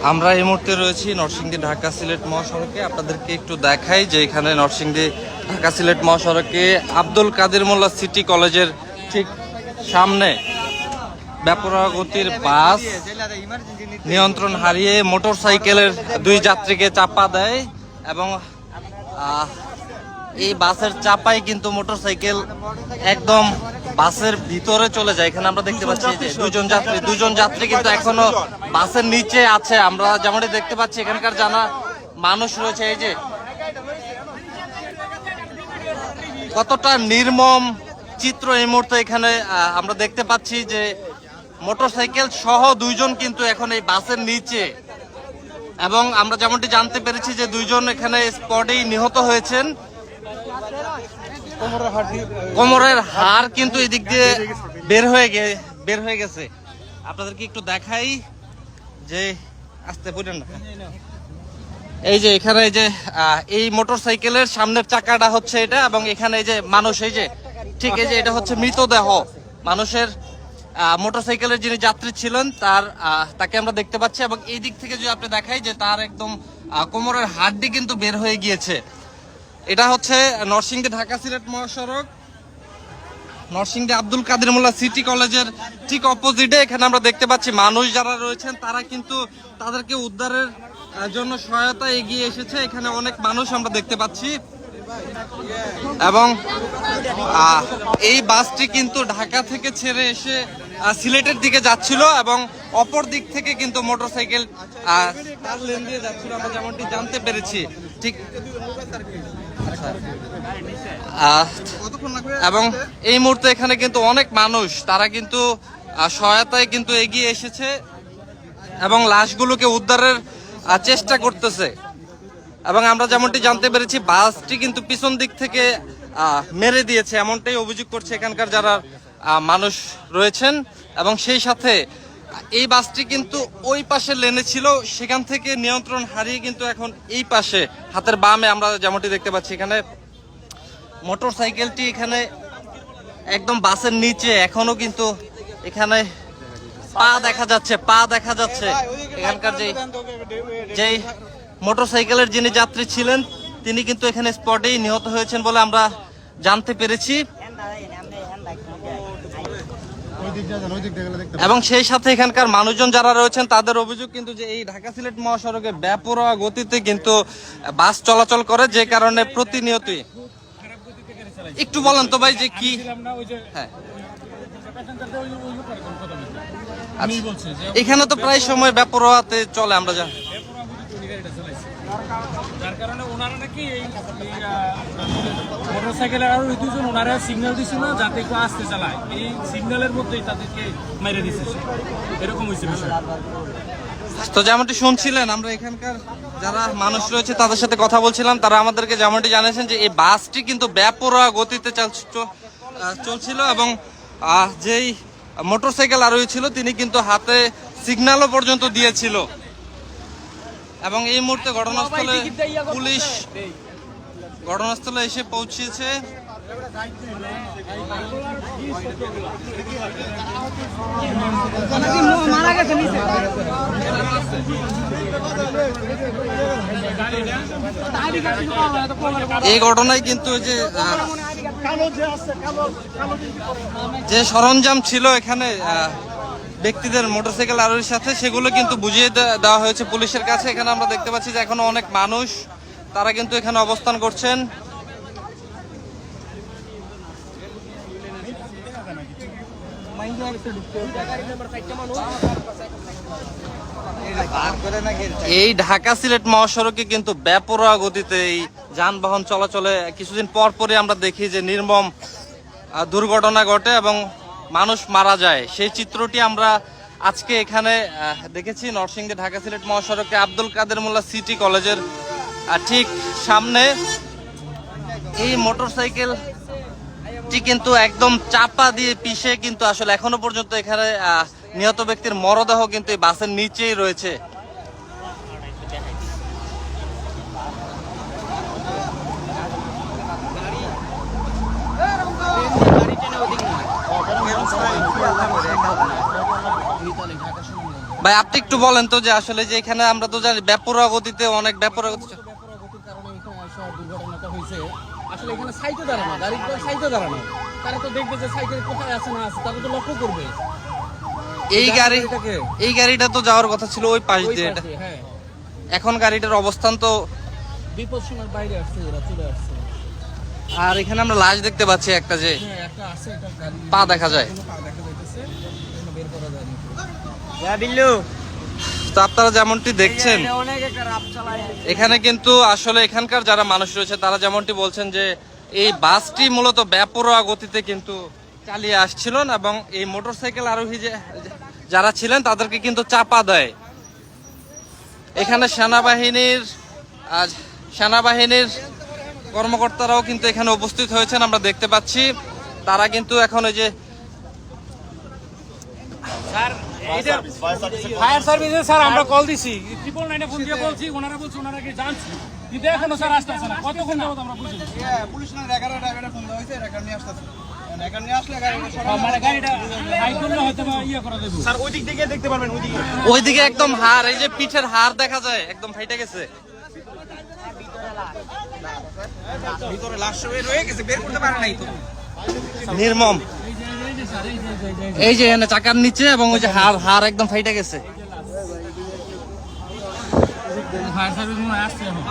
আমরা এই মুহূর্তে রয়েছি নরসিংদী ঢাকা সিলেট মহাসড়কে। আপনাদেরকে একটু দেখাই যে এখানে নরসিংদী ঢাকা সিলেট মহাসড়কে আব্দুল কাদের মোল্লা সিটি কলেজের ঠিক সামনে বেপরোয়া গতির বাস নিয়ন্ত্রণ হারিয়ে মোটরসাইকেলের দুই যাত্রীকে চাপা দেয় এবং এই বাসের চাপায় কিন্তু মোটরসাইকেল একদম বাসের ভিতরে চলে যায়। এখানে আমরা দেখতে পাচ্ছি যে দুজন যাত্রী কিন্তু এখনো বাসের নিচে আছে। আমরা যেমনটি দেখতে পাচ্ছি এখানকার জানা মানুষ রয়েছে। এই যে কতটা নির্মম চিত্র এই মুহূর্তে এখানে আমরা দেখতে পাচ্ছি যে মোটরসাইকেল সহ দুইজন কিন্তু এখন এই বাসের নিচে, এবং আমরা যেমনটি জানতে পেরেছি যে দুইজন এখানে স্পটেই নিহত হয়েছেন। কোমরের হাড় কিন্তু এদিক দিয়ে বের হয়ে গেছে। আপনাদেরকে একটু দেখাই যে আসতে পারেন না, এই যে এখানে এই যে এই মোটরসাইকেলের সামনের চাকাটা হচ্ছে এটা, এবং এখানে এই যে মানুষ, এই যে ঠিক এই যে এটা হচ্ছে মৃতদেহ মানুষের। মোটরসাইকেলের যিনি যাত্রী ছিলেন তাকে আমরা দেখতে পাচ্ছি, এবং এই দিক থেকে যদি আপনি দেখাই যে তার একদম কোমরের হাড্ডি কিন্তু বের হয়ে গিয়েছে। এটা হচ্ছে নরসিংদী ঢাকা সিলেট মহাসড়ক, নরসিংদী আব্দুল কাদের মোল্লা সিটি কলেজের ঠিক অপোজিটে। এখানে আমরা দেখতে পাচ্ছি মানুষ যারা রয়েছেন তারা কিন্তু তাদেরকে উদ্ধারের জন্য সহায়তা এগিয়ে এসেছে। এখানে অনেক মানুষ আমরা দেখতে পাচ্ছি, এবং এই বাসটি কিন্তু ঢাকা থেকে ছেড়ে এসে সিলেটের দিকে যাচ্ছিল, এবং অপর দিক থেকে কিন্তু মোটরসাইকেল তার লেন দিয়ে যাচ্ছিল, আমরা যেমনটি জানতে পেরেছি। ঠিক এবং এই মুহূর্তে এখানে কিন্তু অনেক মানুষ তারা কিন্তু সহায়তায় কিন্তু এগিয়ে এসেছে এবং লাশগুলোকে উদ্ধারের চেষ্টা করতেছে। এবং আমরা যেমনটি জানতে পেরেছি বাসটি কিন্তু পিছন দিক থেকে মেরে দিয়েছে, এমনটাই অভিযোগ করছে এখানকার যারা মানুষ রয়েছেন। এবং সেই সাথে এই বাসটি কিন্তু ওই পাশে লেনে ছিল, সেখান থেকে নিয়ন্ত্রণ হারিয়ে কিন্তু এখন এই পাশে হাতের বামে আমরা যেমনটি দেখতে পাচ্ছি এখানে মোটরসাইকেলটি এখানে একদম বাসের নিচে এখনো কিন্তু এখানে পা দেখা যাচ্ছে। এখানকার যেই মোটরসাইকেলের যিনি যাত্রী ছিলেন তিনি কিন্তু এখানে স্পটেই নিহত হয়েছেন বলে আমরা জানতে পেরেছি। এবং সেই সাথে এখানকার মানুষজন যারা রয়েছেন তাদের অভিযোগ কিন্তু যে এই ঢাকা সিলেট মহাসড়কে বেপরোয়া গতিতে কিন্তু বাস চলাচল করে, যে কারণে প্রতিনিয়তই। একটু বলেন তো ভাই যে কি, হ্যাঁ এখানে তো প্রায় সময় বেপরোয়াতে চলে, আমরা জানি। যার কারণে ওনারা নাকি এই মোটরসাইকেলের আরো দুজন ওনারা সিগন্যাল দিছিল যাতে কেউ আসতে চালায়, এই সিগন্যালের মধ্যেই তাদেরকে মেরে দিচ্ছে, এরকম হয়েছে বিষয়। তো যেমনটি শুনছিলেন আমরা এখানকার যারা মানুষ রয়েছে তাদের সাথে কথা বলছিলাম, তারা আমাদেরকে যেমনটি জানিয়েছেন যে এই বাসটি কিন্তু বেপরোয়া গতিতে চলছিল, এবং যেই মোটরসাইকেল আরোহী ছিল তিনি কিন্তু হাতে সিগন্যালও পর্যন্ত দিয়েছিল। এবং এই মুহূর্তে পুলিশ ঘটনাস্থলে এসে পৌঁছেছে। এই ঘটনায় কিন্তু যে সরঞ্জাম ছিল এখানে ব্যক্তিদের মোটরসাইকেল আরোহীর সাথে, সেগুলো কিন্তু বুঝিয়ে দেওয়া হয়েছে পুলিশের কাছে। এখানে আমরা দেখতে পাচ্ছি যে এখনো অনেক মানুষ তারা কিন্তু এখানে অবস্থান করছেন। এই ঢাকা সিলেট মহাসড়কে কিন্তু বেপরোয়া গতিতে এই যানবাহন চলাচলে কিছুদিন পর পরই আমরা দেখি যে নির্মম দুর্ঘটনা ঘটে এবং মানুষ মারা যায়। সেই চিত্রটি আমরা আজকে এখানে দেখেছি নরসিংদী ঢাকা সিলেট মহাসড়কে আব্দুল কাদের মোল্লা সিটি কলেজের ঠিক সামনে। এই মোটরসাইকেলটি কিন্তু একদম চাপা দিয়ে পিষে কিন্তু আসলে এখনো পর্যন্ত এখানে নিহত ব্যক্তির মরদেহ কিন্তু এই বাসের নিচেই রয়েছে। ভাই আপনি একটু বলেন তো যে আসলে যে এখানে আমরা তো জানি বেপরোয়া গতিতে অনেক বেপরোয়া গতিতে গতির কারণে এখানে আসা দুর্ঘটনাটা হয়েছে। আসলে এখানে সাইডে দাঁড়ানো, গাড়িগুলো সাইডে দাঁড়ানো, তারা তো দেখবে যে সাইকেল কোথায় আছে না আছে, তারা তো লক্ষ্য করবে। এই গাড়িটা তো যাওয়ার কথা ছিল ওই পাশ ওই দিয়ে, পাশে, হ্যাঁ, এখন গাড়িটার অবস্থান তো, বিপদ সীমার বাইরে আসছে, এরা চলে আসছে। আর এখানে আমরা লাশ দেখতে পাচ্ছি একটা, যে হ্যাঁ, একটা আছে, একটা গাড়ি পা দেখা যায়। পা দেখা যাইতেছে, এখনো বের করা যায়নি। তো আপনারা যেমনটি দেখছেন এখানে কিন্তু আসলে এখানকার যারা মানুষ রয়েছে তারা যেমনটি বলছেন যে এই বাসটি মূলত বেপরোয়া গতিতে কিন্তু চালিয়ে আসছিল না, এবং এই মোটরসাইকেল আরোহী যারা ছিলেন তাদেরকে কিন্তু চাপা দেয়। এখানে সেনাবাহিনীর কর্মকর্তারাও কিন্তু এখানে উপস্থিত হয়েছেন, আমরা দেখতে পাচ্ছি। তারা কিন্তু এখন ওই যে ফায়ার সার্ভিসে স্যার আমরা কল দিছি, 999 ফোন দিয়ে বলছি, ওনারা বলছে ওনারা কি জানছি, কিন্তু এখনো স্যার আসতেছে না। কতক্ষণ যাবত আমরা বুঝি পুলিশ না 11 ড্রাইভারে ফোন দেওয়া হয়েছে, রেকর্ড নিয়ে আসতেছে। রেকর্ড নিয়ে আসলে গাড়ি মানে গাড়িটা হাই করলে হয়তো বা ইয়ে করা দেবো। স্যার ওই দিক থেকে দেখতে পারবেন, ওইদিকে ওইদিকে একদম হাড়, এই যে পিঠের হাড় দেখা যায়, একদম ফাইটে গেছে। ভিতরে লাশ রয়ে গেছে, বের করতে পারে নাই তো। নির্মম, এই যে এখানে চাকার নিচে, এবং ওই যে হাড় একদম ফাইটে গেছে। ফায়ার সার্ভিস মনে হয় আসছে এখন।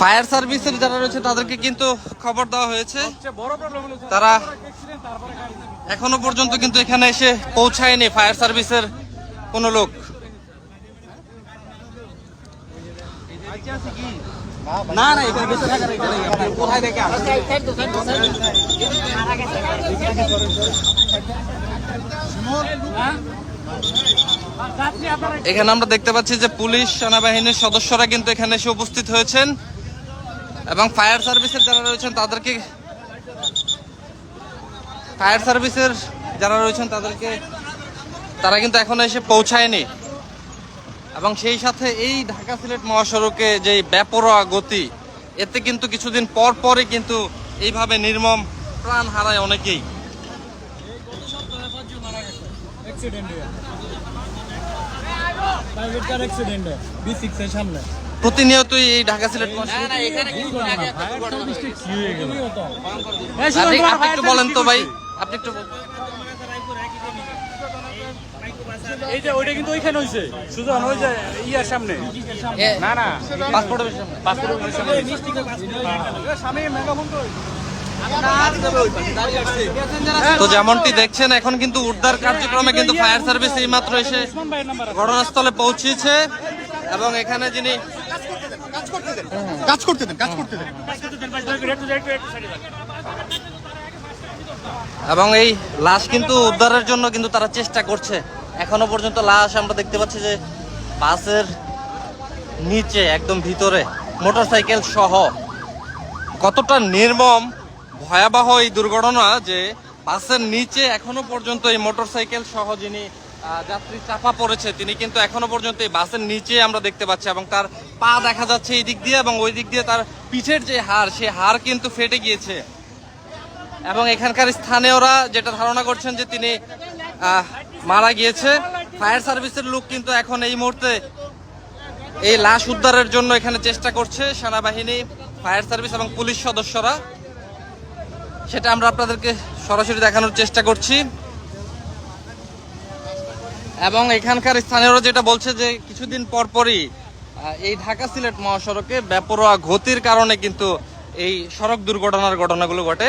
ফায়ার সার্ভিসের যারা রয়েছে তাদেরকে কিন্তু খবর দেওয়া হয়েছে, বড় প্রবলেম হলো তারা তারপরে এখনো পর্যন্ত কিন্তু এখানে এসে পৌঁছায়নি ফায়ার সার্ভিসের কোনো লোক। না না, এখানে বেঁচে থাকার এখানে আপনার কোথায় থেকে আসছে? এখানে আমরা দেখতে পাচ্ছি যে পুলিশ সেনাবাহিনীর সদস্যরা কিন্তু এখানে এসে উপস্থিত হয়েছেন, এবং ফায়ার সার্ভিসের যারা রয়েছেন তাদেরকে তারা কিন্তু এখনো এসে পৌঁছায়নি। এবং সেই সাথে এই ঢাকা সিলেট মহাসড়কে যে বেপরোয়া গতি, এতে কিন্তু কিছুদিন পর পরই কিন্তু এইভাবে নির্মম প্রাণ হারায় অনেকেই। প্রাইভেট কার অ্যাক্সিডেন্ট B6 এর সামনে প্রতিনিয়তই এই ঢাকা সিলেট না না, এখানে কিন্তু আগে একটা দুর্ঘটনা হয়েছে। আপনি একটু বলেন তো ভাই, আপনি একটু এই যে ওইটা কিন্তু ওইখানে হইছে, সুজন ওই যে ইয়ার সামনে, না না পাসপোর্টের সামনে। পাসপোর্টের সামনে সামনে মেগাফোন তো তো যেমনটি দেখছেন এখন কিন্তু উদ্ধার কার্যক্রমে কিন্তু ফায়ার সার্ভিস এইমাত্র এসে ঘটনাস্থলে পৌঁছেছে, এবং এখানে যিনি কাজ করতে দেন। এবং এই লাশ কিন্তু উদ্ধারের জন্য কিন্তু তারা চেষ্টা করছে। এখনো পর্যন্ত লাশ আমরা দেখতে পাচ্ছি যে বাসের নিচে একদম ভিতরে, মোটরসাইকেল সহ। কতটা নির্মম ভয়াবহ এই দুর্ঘটনা যে বাসের নিচে এখনো পর্যন্ত এই মোটরসাইকেল সহ যিনি যাত্রী চাপা পড়েছে, তিনি কিন্তু এখনো পর্যন্ত এই বাসের নিচে আমরা দেখতে পাচ্ছি, এবং তার পা দেখা যাচ্ছে এই দিক দিয়ে, এবং ওই দিক দিয়ে তার পিঠের যে হাড়, সেই হাড় কিন্তু ফেটে গিয়েছে। এবং এখানকার স্থানীয়রা যেটা ধারণা করছেন যে তিনি মারা গিয়েছে। ফায়ার সার্ভিসের লোক কিন্তু এখন এই মুহূর্তে এই লাশ উদ্ধারের জন্য এখানে চেষ্টা করছে, সেনাবাহিনী, ফায়ার সার্ভিস এবং পুলিশ সদস্যরা। সেটা আমরা আপনাদেরকে সরাসরি দেখানোর চেষ্টা করছি। এবং এখানকার স্থানীয়রা যেটা বলছে যে কিছুদিন পর পরই এই ঢাকা সিলেট মহাসড়কে বেপরোয়া গতির কারণে কিন্তু এই সড়ক দুর্ঘটনার ঘটনাগুলো ঘটে,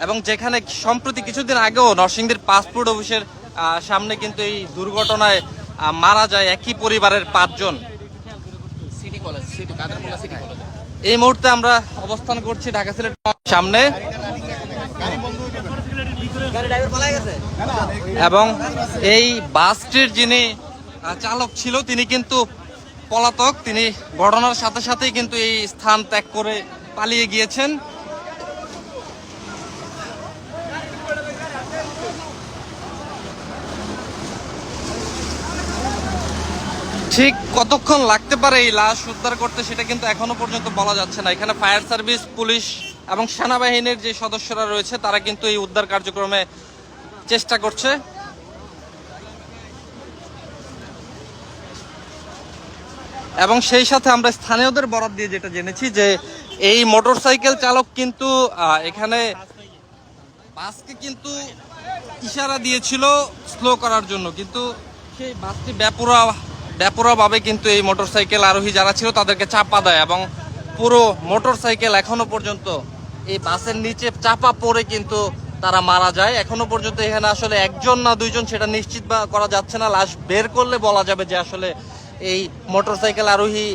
এবং যেখানে সম্প্রতি কিছুদিন আগেও নরসিংদীর পাসপোর্ট অফিসের সামনে কিন্তু এই দুর্ঘটনায় মারা যায় একই পরিবারের 5 জন। এই মুহূর্তে আমরা অবস্থান করছি ঢাকা সিলেট সামনে, এবং এই বাসটির যিনি চালক ছিল তিনি কিন্তু পলাতক। তিনি ঘটনার সাথে সাথেই কিন্তু এই স্থান ত্যাগ করে পালিয়ে গিয়েছেন। ঠিক কতক্ষণ লাগতে পারে এই লাশ উদ্ধার করতে সেটা কিন্তু এখনো পর্যন্ত বলা যাচ্ছে না। এখানে ফায়ার সার্ভিস, পুলিশ এবং সেনাবাহিনীর যে সদস্যরা রয়েছে তারা কিন্তু এই উদ্ধার কার্যক্রমে চেষ্টা করছে। এবং সেই সাথে আমরা স্থানীয়দের বরাত দিয়ে যেটা জেনেছি যে এই মোটরসাইকেল চালক কিন্তু এখানে বাসকে কিন্তু ইশারা দিয়েছিল স্লো করার জন্য, কিন্তু সেই বাসটি বেপরোয়াভাবে কিন্তু এই মোটরসাইকেল আরোহী যারা ছিল তাদেরকে চাপা দেয় এবং পুরো মোটরসাইকেল এখনো পর্যন্ত এই বাসের নিচে চাপা পড়ে কিন্তু তারা মারা যায়। এখনো পর্যন্ত এখানে আসলে একজন না দুইজন সেটা নিশ্চিত করা যাচ্ছে না, লাশ বের করলে বলা যাবে যে আসলে এই মোটরসাইকেল আরোহী।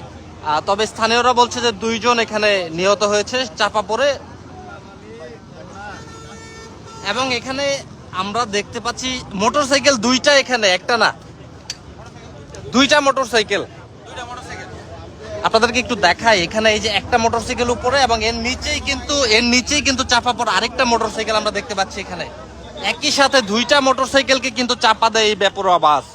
তবে স্থানীয়রা বলছে যে 2 জন এখানে নিহত হয়েছে চাপা পড়ে। এবং এখানে আমরা দেখতে পাচ্ছি মোটরসাইকেল 2টা, এখানে একটা না 2টা মোটরসাইকেল। আপনাদেরকে একটু দেখাই, এখানে এই যে একটা মোটরসাইকেল উপরে এবং এর নিচেই কিন্তু চাপা পড়া আরেকটা মোটরসাইকেল আমরা দেখতে পাচ্ছি। এখানে একই সাথে 2টা মোটরসাইকেলকে কিন্তু চাপা দেয় এই বেপরোয়া বাস।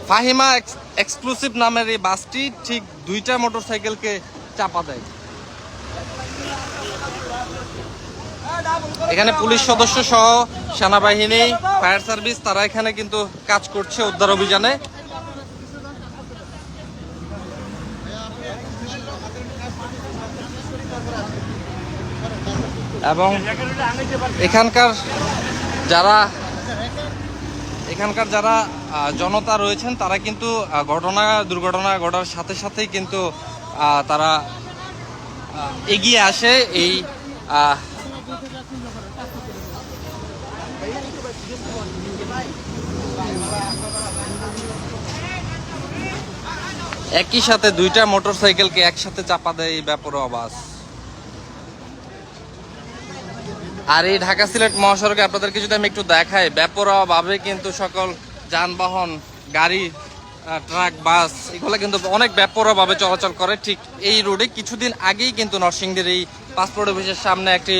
ফাহিমা এক্সক্লুসিভ নামের এই বাসটি ঠিক 2টা মোটরসাইকেলকে চাপা দেয়। এখানে পুলিশ সদস্য সহ সেনাবাহিনী, ফায়ার সার্ভিস তারা এখানে কিন্তু কাজ করছে উদ্ধার অভিযানে। এবং এখানকার যারা জনতা রয়েছেন তারা কিন্তু দুর্ঘটনা ঘটার সাথে সাথেই কিন্তু তারা এগিয়ে আসে এই একই সাথে 2টা মোটরসাইকেলকে একসাথে চাপা দেয় এই বেপরোয়া বাস। আর এই ঢাকা সিলেট মহাসড়কে আপনাদেরকে যদি আমি একটু দেখাই, বেপরোয়াভাবে কিন্তু সকল যানবাহন, গাড়ি, ট্রাক, বাস এগুলো কিন্তু অনেক বেপরোয়াভাবে চলাচল করে। ঠিক এই রোডে কিছুদিন আগেই কিন্তু নরসিংদীর এই পাসপোর্ট অফিসের সামনে একটি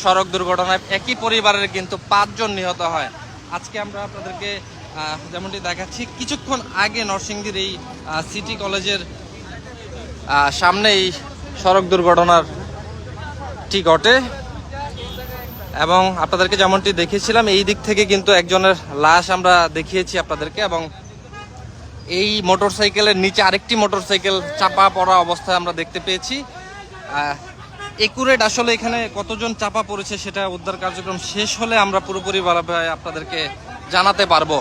সড়ক দুর্ঘটনায় একই পরিবারের কিন্তু 5 জন নিহত হয়। আজকে আমরা আপনাদেরকে যেমনটি দেখাচ্ছি, কিছুক্ষণ আগে নরসিংদীর এই সিটি কলেজের সামনে এই সড়ক দুর্ঘটনাটি ঘটে এবং আপনাদেরকে যেমনটি দেখিয়েছিলাম এই দিক থেকে কিন্তু একজনের লাশ আমরা দেখিয়েছি আপনাদেরকে। এবং এই মোটরসাইকেলের নিচে আরেকটি মোটরসাইকেল চাপা পড়া অবস্থায় আমরা দেখতে পেয়েছি। একুরেট আসলে এখানে কতজন চাপা পড়েছে সেটা উদ্ধার কার্যক্রম শেষ হলে আমরা পুরোপুরি ভাবে আপনাদেরকে জানাতে পারবো।